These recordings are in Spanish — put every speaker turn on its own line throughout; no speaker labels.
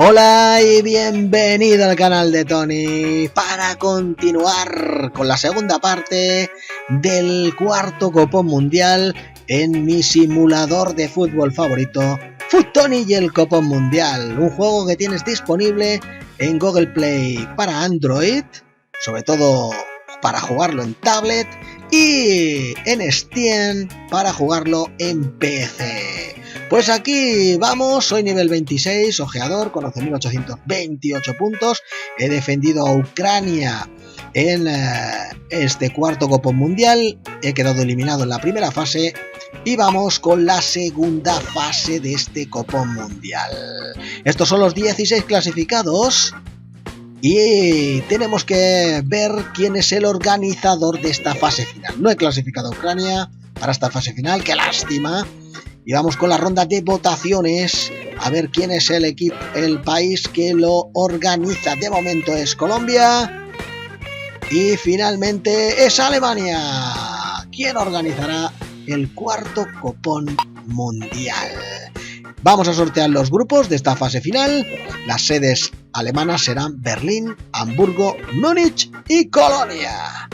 Hola y bienvenido al canal de Tony para continuar con la segunda parte del cuarto Copón Mundial en mi simulador de fútbol favorito, FUTTONY y el Copón Mundial, un juego que tienes disponible en Google Play para Android, sobre todo para jugarlo en tablet, y en Steam para jugarlo en PC. Pues aquí vamos, soy nivel 26, ojeador, con 11.828 puntos, he defendido a Ucrania en este cuarto Copón Mundial, he quedado eliminado en la primera fase y vamos con la segunda fase de este Copón Mundial. Estos son los 16 clasificados y tenemos que ver quién es el organizador de esta fase final. No he clasificado a Ucrania para esta fase final, qué lástima. Y vamos con la ronda de votaciones a ver quién es el país que lo organiza. De momento es Colombia y finalmente es Alemania. ¿Quién organizará el cuarto Copón Mundial? Vamos a sortear los grupos de esta fase final. Las sedes alemanas serán Berlín, Hamburgo, Múnich y Colonia.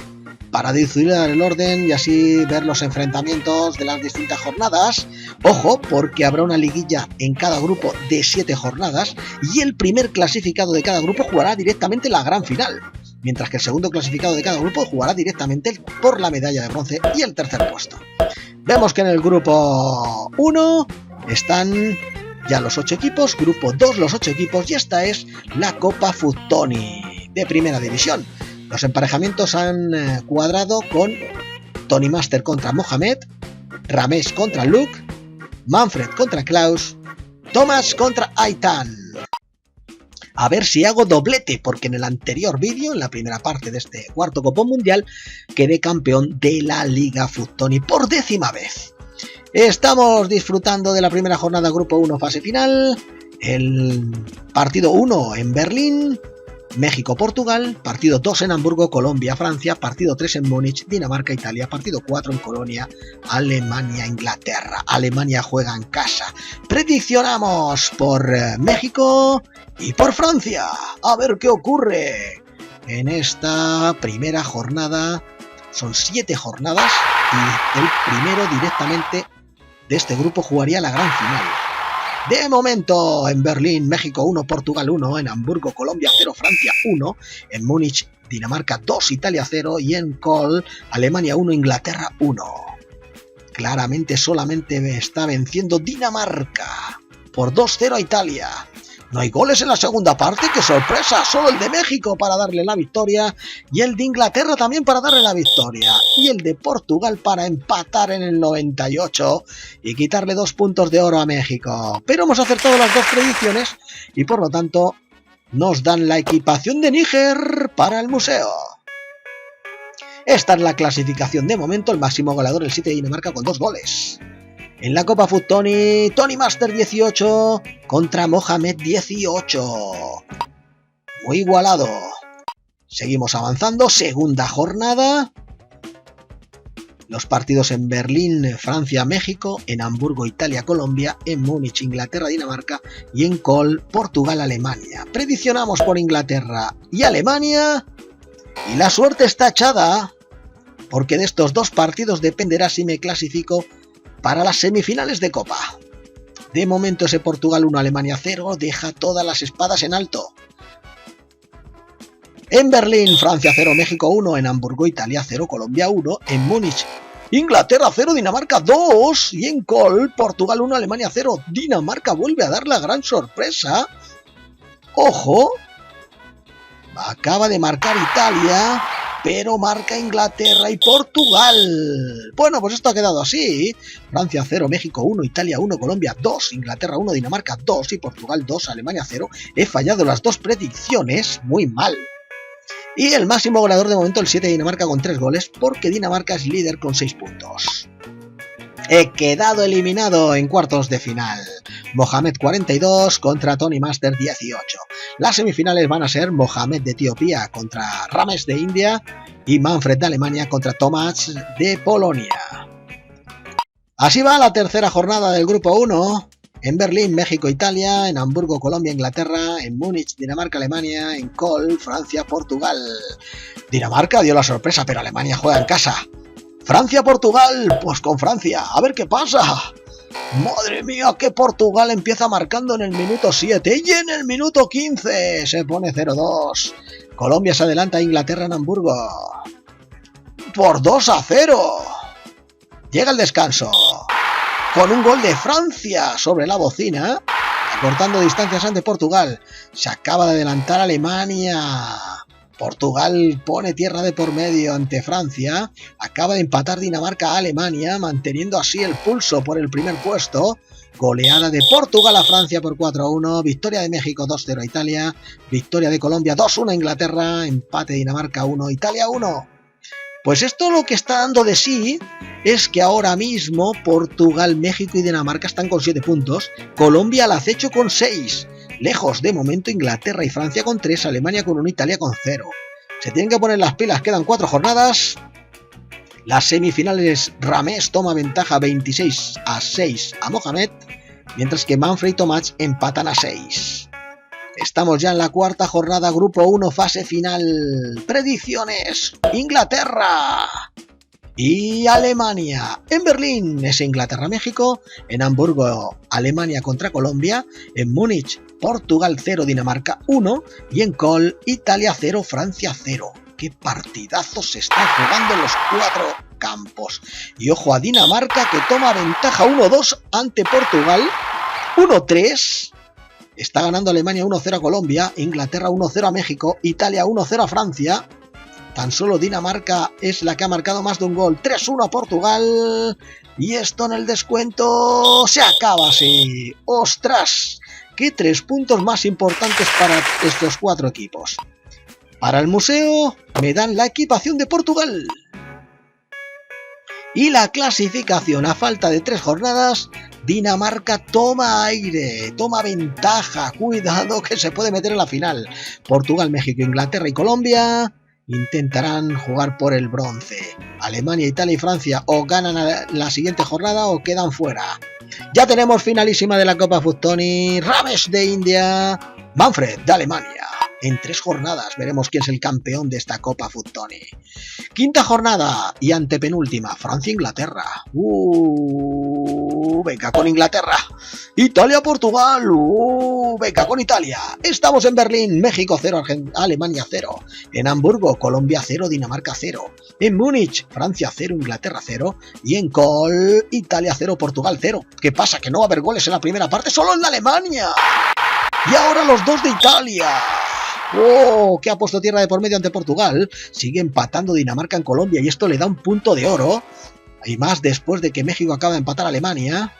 Para decidir el orden y así ver los enfrentamientos de las distintas jornadas. Ojo, porque habrá una liguilla en cada grupo de 7 jornadas y el primer clasificado de cada grupo jugará directamente la gran final, mientras que el segundo clasificado de cada grupo jugará directamente por la medalla de bronce y el tercer puesto. Vemos que en el grupo 1 están ya los 8 equipos, grupo 2 los 8 equipos y esta es la Copa FUTTONY de primera división. Los emparejamientos han cuadrado con Tony Master contra Mohamed, Ramesh contra Luke, Manfred contra Klaus, Thomas contra Aitan. A ver si hago doblete, porque en el anterior vídeo, en la primera parte de este cuarto Copón Mundial, quedé campeón de la Liga FUTTONY por 10ª vez. Estamos disfrutando de la primera jornada Grupo 1 fase final, el partido 1 en Berlín, México-Portugal, partido 2 en Hamburgo, Colombia-Francia, partido 3 en Múnich, Dinamarca-Italia, partido 4 en Colonia, Alemania-Inglaterra. Alemania juega en casa. Prediccionamos por México y por Francia. A ver qué ocurre en esta primera jornada. Son 7 jornadas y el primero directamente de este grupo jugaría la gran final. De momento, en Berlín, México 1, Portugal 1, en Hamburgo, Colombia 0, Francia 1, en Múnich, Dinamarca 2, Italia 0 y en Köln, Alemania 1, Inglaterra 1. Claramente solamente me está venciendo Dinamarca por 2-0 a Italia. No hay goles en la segunda parte, ¡qué sorpresa! Solo el de México para darle la victoria y el de Inglaterra también para darle la victoria y el de Portugal para empatar en el 98 y quitarle 2 puntos de oro a México. Pero hemos acertado las 2 predicciones y por lo tanto nos dan la equipación de Níger para el museo. Esta es la clasificación de momento, el máximo goleador el 7 de Dinamarca con 2 goles. En la Copa FUTTONY, Tony Master 18 contra Mohamed 18. Muy igualado. Seguimos avanzando, segunda jornada. Los partidos en Berlín, Francia, México, en Hamburgo, Italia, Colombia, en Múnich, Inglaterra, Dinamarca y en Köln, Portugal, Alemania. Prediccionamos por Inglaterra y Alemania y la suerte está echada, porque de estos 2 partidos dependerá si me clasifico para las semifinales de Copa. De momento ese Portugal 1, Alemania 0 deja todas las espadas en alto. En Berlín, Francia 0, México 1, en Hamburgo, Italia 0, Colombia 1, en Múnich, Inglaterra 0, Dinamarca 2 y en Köln, Portugal 1, Alemania 0. Dinamarca vuelve a dar la gran sorpresa. ¡Ojo! Acaba de marcar Italia, pero marca Inglaterra y Portugal. Bueno, pues esto ha quedado así. Francia 0, México 1, Italia 1, Colombia 2, Inglaterra 1, Dinamarca 2 y Portugal 2, Alemania 0. He fallado las 2 predicciones, muy mal. Y el máximo goleador de momento el 7 de Dinamarca con 3 goles, porque Dinamarca es líder con 6 puntos. He quedado eliminado en cuartos de final. Mohamed 42 contra Tony Master 18. Las semifinales van a ser Mohamed de Etiopía contra Ramesh de India y Manfred de Alemania contra Thomas de Polonia. Así va la tercera jornada del grupo 1 En Berlín, México, Italia. En Hamburgo, Colombia, Inglaterra. En Múnich, Dinamarca, Alemania. En Col, Francia, Portugal. Dinamarca dio la sorpresa, pero Alemania juega en casa. Francia, Portugal, pues con Francia, a ver qué pasa. Madre mía, que Portugal empieza marcando en el minuto 7 y en el minuto 15 se pone 0-2. Colombia se adelanta a Inglaterra en Hamburgo por 2-0. Llega el descanso con un gol de Francia sobre la bocina, acortando distancias ante Portugal. Se acaba de adelantar Alemania. Portugal pone tierra de por medio ante Francia. Acaba de empatar Dinamarca a Alemania, manteniendo así el pulso por el primer puesto. Goleada de Portugal a Francia por 4-1. Victoria de México 2-0 a Italia. Victoria de Colombia 2-1 a Inglaterra. Empate Dinamarca 1, Italia 1. Pues esto lo que está dando de sí es que ahora mismo Portugal, México y Dinamarca están con 7 puntos. Colombia al acecho con 6. Lejos de momento Inglaterra y Francia con 3, Alemania con 1, Italia con 0. Se tienen que poner las pilas, quedan 4 jornadas. Las semifinales, Rames toma ventaja 26-6 a Mohamed, mientras que Manfred y Tomás empatan a 6. Estamos ya en la cuarta jornada, grupo 1, fase final. Predicciones: Inglaterra y Alemania. En Berlín es Inglaterra-México. En Hamburgo, Alemania contra Colombia. En Múnich, Portugal 0, Dinamarca 1. Y en Col, Italia 0, Francia 0. ¡Qué partidazos se están jugando en los 4 campos! Y ojo a Dinamarca, que toma ventaja 1-2 ante Portugal. 1-3. Está ganando Alemania 1-0 a Colombia. Inglaterra 1-0 a México. Italia 1-0 a Francia. Tan solo Dinamarca es la que ha marcado más de un gol. 3-1 a Portugal. Y esto en el descuento se acaba así. ¡Ostras! ¡Qué 3 puntos más importantes para estos 4 equipos! Para el museo me dan la equipación de Portugal. Y la clasificación, a falta de 3 jornadas, Dinamarca toma aire, toma ventaja. Cuidado que se puede meter en la final. Portugal, México, Inglaterra y Colombia intentarán jugar por el bronce. Alemania, Italia y Francia o ganan la siguiente jornada o quedan fuera. Ya tenemos finalísima de la Copa Futtoni. Rames de India, Manfred de Alemania. En 3 jornadas veremos quién es el campeón de esta Copa Futtoni. Quinta jornada y antepenúltima, Francia-Inglaterra. Venga con Inglaterra. Italia-Portugal. Venga con Italia. Estamos en Berlín, México 0, Alemania 0. En Hamburgo, Colombia 0, Dinamarca 0. En Múnich, Francia 0, Inglaterra 0. Y en Col, Italia 0, Portugal 0. ¿Qué pasa? Que no va a haber goles en la primera parte, solo en la Alemania. Y ahora los 2 de Italia. Que ha puesto tierra de por medio ante Portugal. Sigue empatando Dinamarca en Colombia y esto le da un punto de oro. Y más después de que México acaba de empatar a Alemania.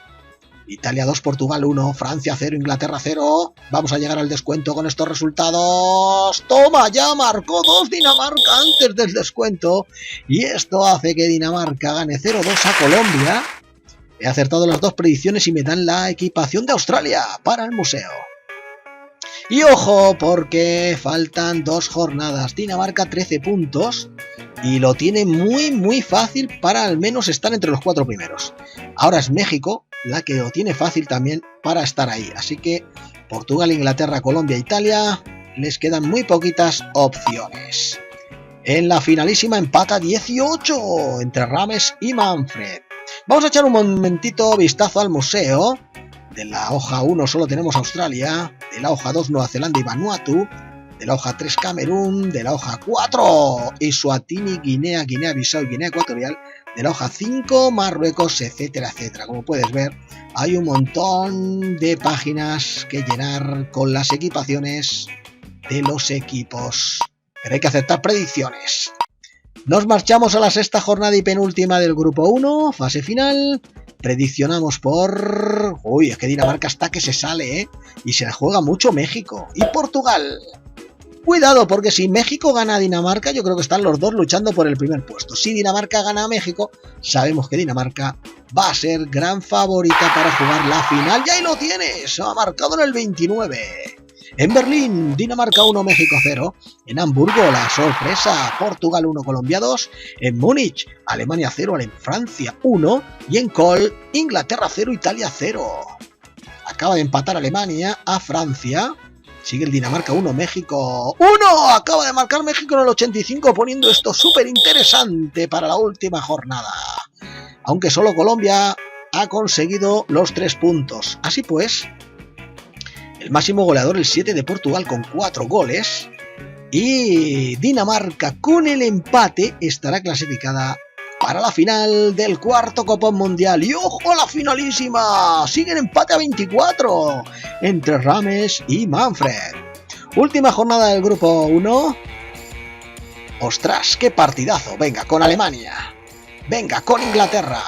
Italia 2, Portugal 1, Francia 0, Inglaterra 0. Vamos a llegar al descuento con estos resultados. ¡Toma! Ya marcó 2 Dinamarca antes del descuento. Y esto hace que Dinamarca gane 0-2 a Colombia. He acertado las 2 predicciones y me dan la equipación de Australia para el museo. Y ojo, porque faltan 2 jornadas. Dinamarca 13 puntos y lo tiene muy fácil para al menos estar entre los 4 primeros. Ahora es México la que lo tiene fácil también para estar ahí. Así que Portugal, Inglaterra, Colombia, Italia les quedan muy poquitas opciones. En la finalísima empata 18 entre Rames y Manfred. Vamos a echar un momentito vistazo al museo. De la hoja 1 solo tenemos Australia, de la hoja 2 Nueva Zelanda y Vanuatu, de la hoja 3 Camerún, de la hoja 4 Eswatini, Guinea, Guinea-Bissau y Guinea Ecuatorial, de la hoja 5 Marruecos, etcétera, etcétera. Como puedes ver, hay un montón de páginas que llenar con las equipaciones de los equipos, pero hay que aceptar predicciones. Nos marchamos a la 6ª jornada y penúltima del grupo 1, fase final. Prediccionamos por... es que Dinamarca está que se sale, y se la juega mucho México y Portugal. Cuidado, porque si México gana a Dinamarca, yo creo que están los dos luchando por el primer puesto. Si Dinamarca gana a México, sabemos que Dinamarca va a ser gran favorita para jugar la final. ¡Y ahí lo tienes! Ha marcado en el 29. En Berlín, Dinamarca 1, México 0. En Hamburgo, la sorpresa, Portugal 1, Colombia 2. En Múnich, Alemania 0, Francia 1. Y en Col, Inglaterra 0, Italia 0. Acaba de empatar Alemania a Francia. Sigue el Dinamarca 1, México 1. Acaba de marcar México en el 85, poniendo esto súper interesante para la última jornada. Aunque solo Colombia ha conseguido los 3 puntos. Así pues, el máximo goleador, el 7 de Portugal, con 4 goles. Y Dinamarca, con el empate, estará clasificada para la final del cuarto Copón Mundial. ¡Y ojo a la finalísima! Sigue el empate a 24 entre Rames y Manfred. Última jornada del grupo 1. ¡Ostras, qué partidazo! Venga, con Alemania. Venga, con Inglaterra.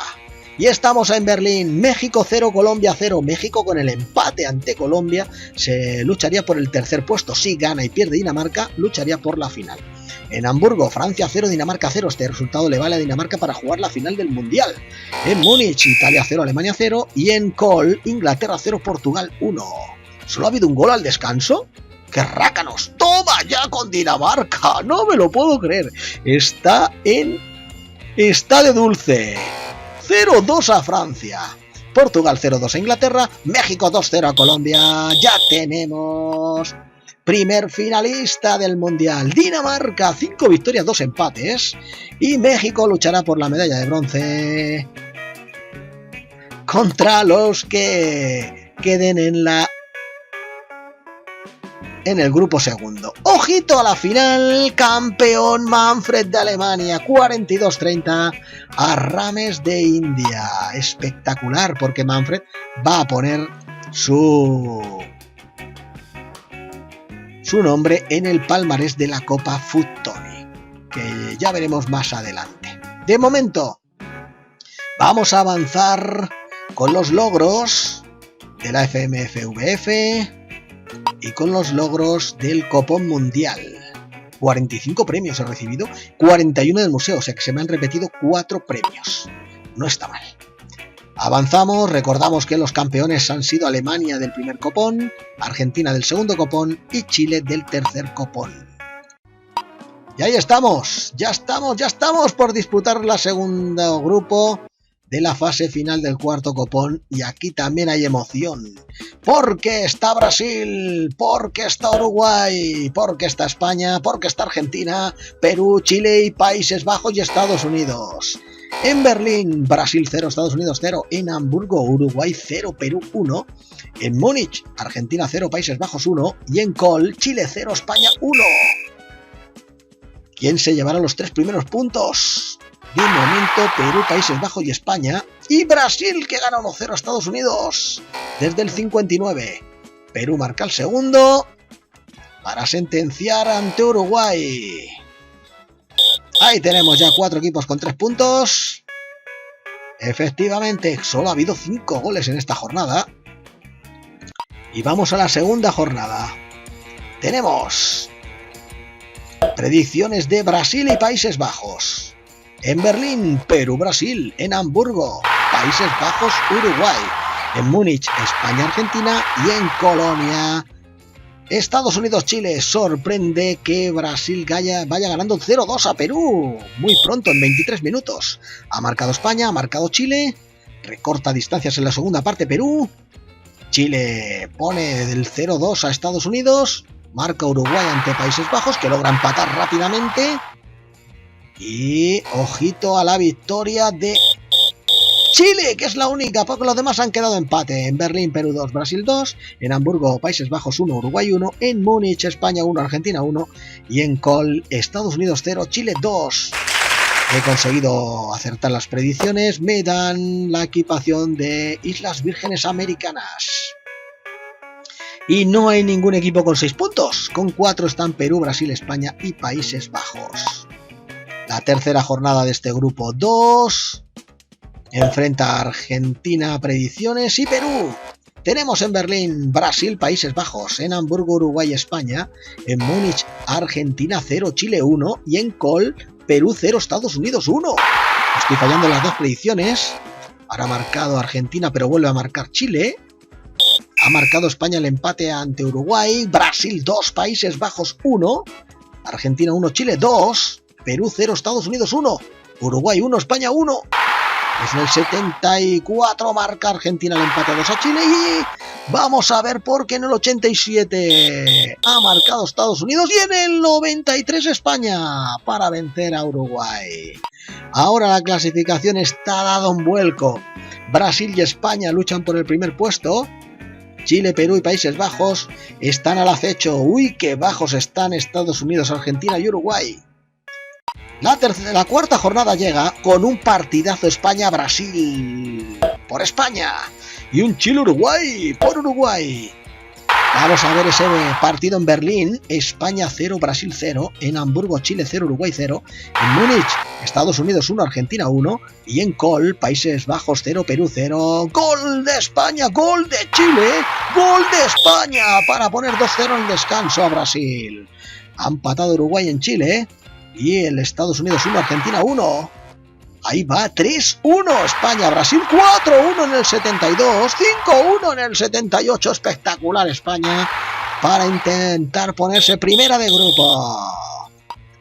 Y estamos en Berlín. México 0, Colombia 0. México con el empate ante Colombia se lucharía por el tercer puesto. Si gana y pierde Dinamarca, lucharía por la final. En Hamburgo, Francia 0, Dinamarca 0. Este resultado le vale a Dinamarca para jugar la final del Mundial. En Múnich, Italia 0, Alemania 0. Y en Col, Inglaterra 0, Portugal 1. ¿Solo ha habido un gol al descanso? ¡Qué rácanos! ¡Toma ya con Dinamarca! ¡No me lo puedo creer! Está de dulce. 0-2 a Francia. Portugal 0-2 a Inglaterra. México 2-0 a Colombia. Ya tenemos primer finalista del Mundial. Dinamarca, 5 victorias, 2 empates. Y México luchará por la medalla de bronce contra los que queden en el grupo segundo. Ojito a la final. Campeón Manfred de Alemania, 42-30 a Rames de India. Espectacular, porque Manfred va a poner su nombre en el palmarés de la Copa Foot Tony, que ya veremos más adelante. De momento, vamos a avanzar con los logros de la FMFVF y con los logros del Copón Mundial. 45 premios he recibido, 41 del museo, o sea que se me han repetido 4 premios. No está mal. Avanzamos, recordamos que los campeones han sido Alemania del primer copón, Argentina del segundo copón y Chile del tercer copón. Y ahí estamos, ya estamos por disputar la segunda grupo de la fase final del cuarto copón, y aquí también hay emoción, porque está Brasil, porque está Uruguay, porque está España, porque está Argentina, Perú, Chile y Países Bajos y Estados Unidos. En Berlín, Brasil 0, Estados Unidos 0. En Hamburgo, Uruguay 0, Perú 1. En Múnich, Argentina 0, Países Bajos 1. Y en Col, Chile 0, España 1. ¿Quién se llevará los 3 primeros puntos? De momento, Perú, Países Bajos y España. Y Brasil, que gana 1-0 a Estados Unidos desde el 59. Perú marca el segundo para sentenciar ante Uruguay. Ahí tenemos ya 4 equipos con 3 puntos. Efectivamente, solo ha habido 5 goles en esta jornada. Y vamos a la segunda jornada. Tenemos predicciones de Brasil y Países Bajos. En Berlín, Perú-Brasil. En Hamburgo, Países Bajos, Uruguay. En Múnich, España-Argentina. Y en Colonia, Estados Unidos-Chile. Sorprende que Brasil vaya ganando 0-2 a Perú. Muy pronto, en 23 minutos. Ha marcado España, ha marcado Chile. Recorta distancias en la segunda parte Perú. Chile pone del 0-2 a Estados Unidos. Marca Uruguay ante Países Bajos, que logra empatar rápidamente. Y ojito a la victoria de Chile, que es la única, porque los demás han quedado empate. En Berlín, Perú 2, Brasil 2. En Hamburgo, Países Bajos 1, Uruguay 1. En Múnich, España 1, Argentina 1. Y en Col, Estados Unidos 0, Chile 2. He conseguido acertar las predicciones. Me dan la equipación de Islas Vírgenes Americanas. Y no hay ningún equipo con 6 puntos. Con 4 están Perú, Brasil, España y Países Bajos. La tercera jornada de este grupo 2 enfrenta a Argentina, predicciones, y Perú. Tenemos en Berlín, Brasil, Países Bajos. En Hamburgo, Uruguay, España. En Múnich, Argentina 0, Chile 1. Y en Col, Perú 0, Estados Unidos 1. Estoy fallando las 2 predicciones. Ahora ha marcado Argentina, pero vuelve a marcar Chile. Ha marcado España el empate ante Uruguay. Brasil 2, Países Bajos 1. Argentina 1, Chile 2. Perú 0, Estados Unidos 1. Uruguay 1, España 1. Es en el 74, marca Argentina el empate 2 a Chile y vamos a ver por qué en el 87 ha marcado Estados Unidos y en el 93 España para vencer a Uruguay. Ahora la clasificación está dada un vuelco. Brasil y España luchan por el primer puesto. Chile, Perú y Países Bajos están al acecho. Uy, qué bajos están Estados Unidos, Argentina y Uruguay. La cuarta jornada llega con un partidazo España-Brasil por España y un Chile-Uruguay por Uruguay. Vamos a ver ese partido en Berlín, España 0, Brasil 0, en Hamburgo, Chile 0, Uruguay 0, en Múnich, Estados Unidos 1, Argentina 1, y en Col, Países Bajos 0, Perú 0, gol de España, gol de Chile, gol de España para poner 2-0 en descanso a Brasil. Ha empatado Uruguay en Chile, y el Estados Unidos 1, Argentina 1. Ahí va, 3-1 España, Brasil 4-1 en el 72, 5-1 en el 78, espectacular España para intentar ponerse primera de grupo.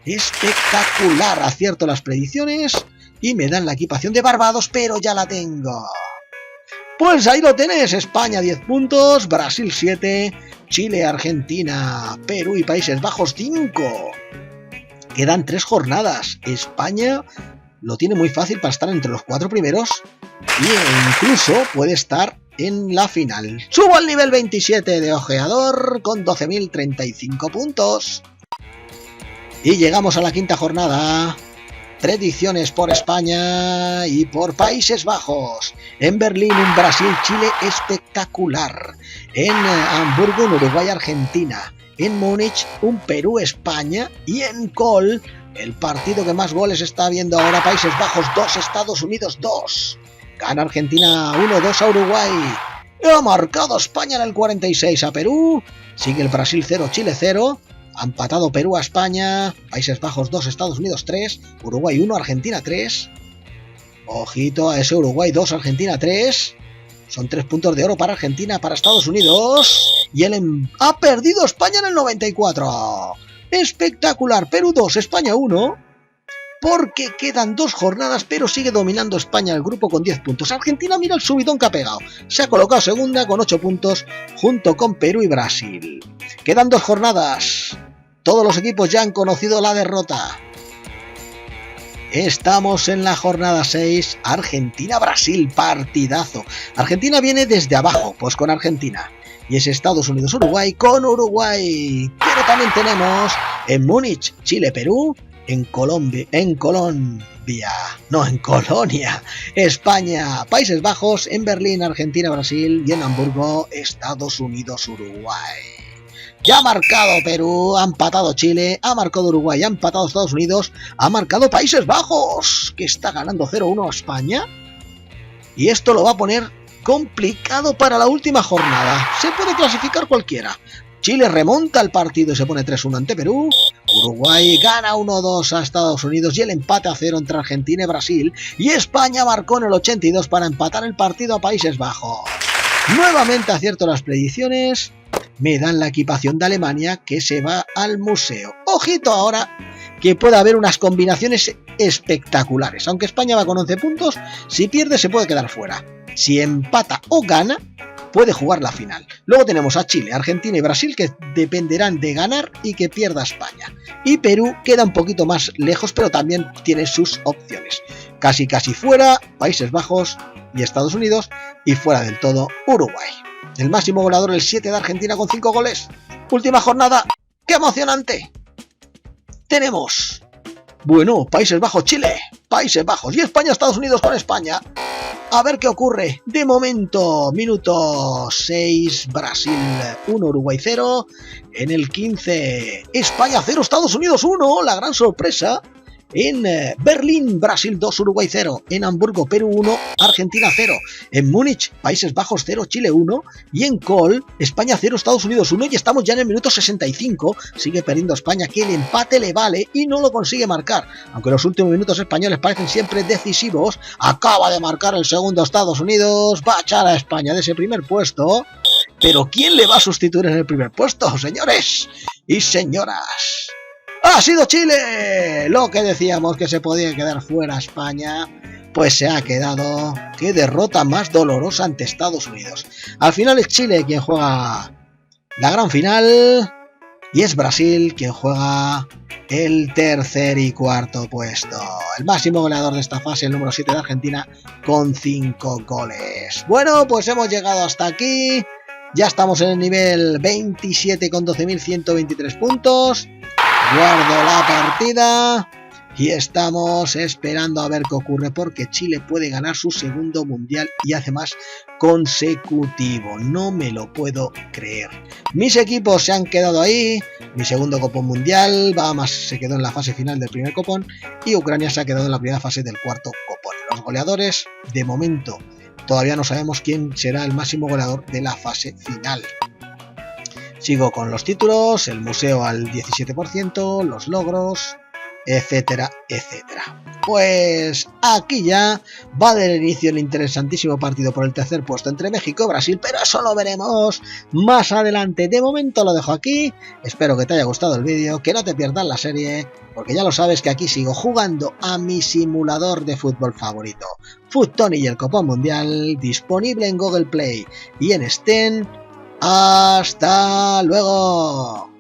Espectacular, acierto las predicciones y me dan la equipación de Barbados, pero ya la tengo. Pues ahí lo tenés, España 10 puntos, Brasil 7, Chile, Argentina, Perú y Países Bajos 5. Quedan 3 jornadas, España lo tiene muy fácil para estar entre los 4 primeros e incluso puede estar en la final. Subo al nivel 27 de ojeador con 12.035 puntos. Y llegamos a la quinta jornada. Predicciones por España y por Países Bajos. En Berlín, un Brasil-Chile espectacular. En Hamburgo, un Uruguay-Argentina. En Múnich, un Perú-España. Y en Col, el partido que más goles está viendo ahora, Países Bajos 2, Estados Unidos 2. Gana Argentina 1-2 a Uruguay. Ha marcado España en el 46 a Perú. Sigue el Brasil 0, Chile 0. Ha empatado Perú a España. Países Bajos 2, Estados Unidos 3. Uruguay 1, Argentina 3. Ojito a ese Uruguay 2, Argentina 3. Son 3 puntos de oro para Argentina, para Estados Unidos. Y ha perdido España en el 94. Espectacular, Perú 2, España 1, porque quedan 2 jornadas, pero sigue dominando España el grupo con 10 puntos. Argentina mira el subidón que ha pegado, se ha colocado segunda con 8 puntos, junto con Perú y Brasil. Quedan 2 jornadas, todos los equipos ya han conocido la derrota. Estamos en la jornada 6, Argentina-Brasil, partidazo. Argentina viene desde abajo, pues con Argentina. Y es Estados Unidos-Uruguay con Uruguay. Pero también tenemos en Múnich, Chile-Perú, en Colonia, España, Países Bajos, en Berlín, Argentina-Brasil y en Hamburgo, Estados Unidos-Uruguay. Ya ha marcado Perú, ha empatado Chile, ha marcado Uruguay, ha empatado Estados Unidos, ha marcado Países Bajos, que está ganando 0-1 a España. Y esto lo va a poner complicado para la última jornada. Se puede clasificar cualquiera. Chile remonta el partido y se pone 3-1 ante Perú. Uruguay gana 1-2 a Estados Unidos y el empate a 0 entre Argentina y Brasil. Y España marcó en el 82 para empatar el partido a Países Bajos. Nuevamente acierto las predicciones. Me dan la equipación de Alemania que se va al museo. Ojito ahora que puede haber unas combinaciones espectaculares. Aunque España va con 11 puntos, si pierde se puede quedar fuera. Si empata o gana, puede jugar la final. Luego tenemos a Chile, Argentina y Brasil que dependerán de ganar y que pierda España. Y Perú queda un poquito más lejos, pero también tiene sus opciones. Casi fuera, Países Bajos y Estados Unidos, y fuera del todo Uruguay. El máximo goleador, el 7 de Argentina con 5 goles. Última jornada, ¡qué emocionante! Tenemos, bueno, Países Bajos, Chile, Países Bajos y España, Estados Unidos con España. A ver qué ocurre. De momento, minuto 6, Brasil 1, Uruguay 0. En el 15, España 0, Estados Unidos 1. La gran sorpresa. En Berlín, Brasil 2, Uruguay 0. En Hamburgo, Perú 1, Argentina 0. En Múnich, Países Bajos 0, Chile 1. Y en Col, España 0, Estados Unidos 1. Y estamos ya en el minuto 65. Sigue perdiendo España, que el empate le vale y no lo consigue marcar. Aunque los últimos minutos españoles parecen siempre decisivos. Acaba de marcar el segundo Estados Unidos. Va a echar a España de ese primer puesto. Pero ¿quién le va a sustituir en el primer puesto, señores y señoras? ¡Ha sido Chile! Lo que decíamos, que se podía quedar fuera España. pues se ha quedado. Qué derrota más dolorosa ante Estados Unidos. Al final es Chile quien juega la gran final y es Brasil quien juega el tercer y cuarto puesto. El máximo goleador de esta fase, el número 7 de Argentina, con 5 goles. Bueno, pues hemos llegado hasta aquí. Ya estamos en el nivel 27 con 12.123 puntos. Guardo la partida y estamos esperando a ver qué ocurre, porque Chile puede ganar su segundo mundial y hace más consecutivo. No me lo puedo creer. Mis equipos se han quedado ahí. Mi segundo copón mundial, Bahamas se quedó en la fase final del primer copón y Ucrania se ha quedado en la primera fase del cuarto copón. Los goleadores, de momento, todavía no sabemos quién será el máximo goleador de la fase final. Sigo con los títulos, el museo al 17%, los logros, etcétera, etcétera. Pues aquí ya va del inicio el interesantísimo partido por el tercer puesto entre México y Brasil, pero eso lo veremos más adelante. De momento lo dejo aquí, espero que te haya gustado el vídeo, que no te pierdas la serie, porque ya lo sabes que aquí sigo jugando a mi simulador de fútbol favorito, FUT Tony y el Copón Mundial, disponible en Google Play y en Steam. ¡Hasta luego!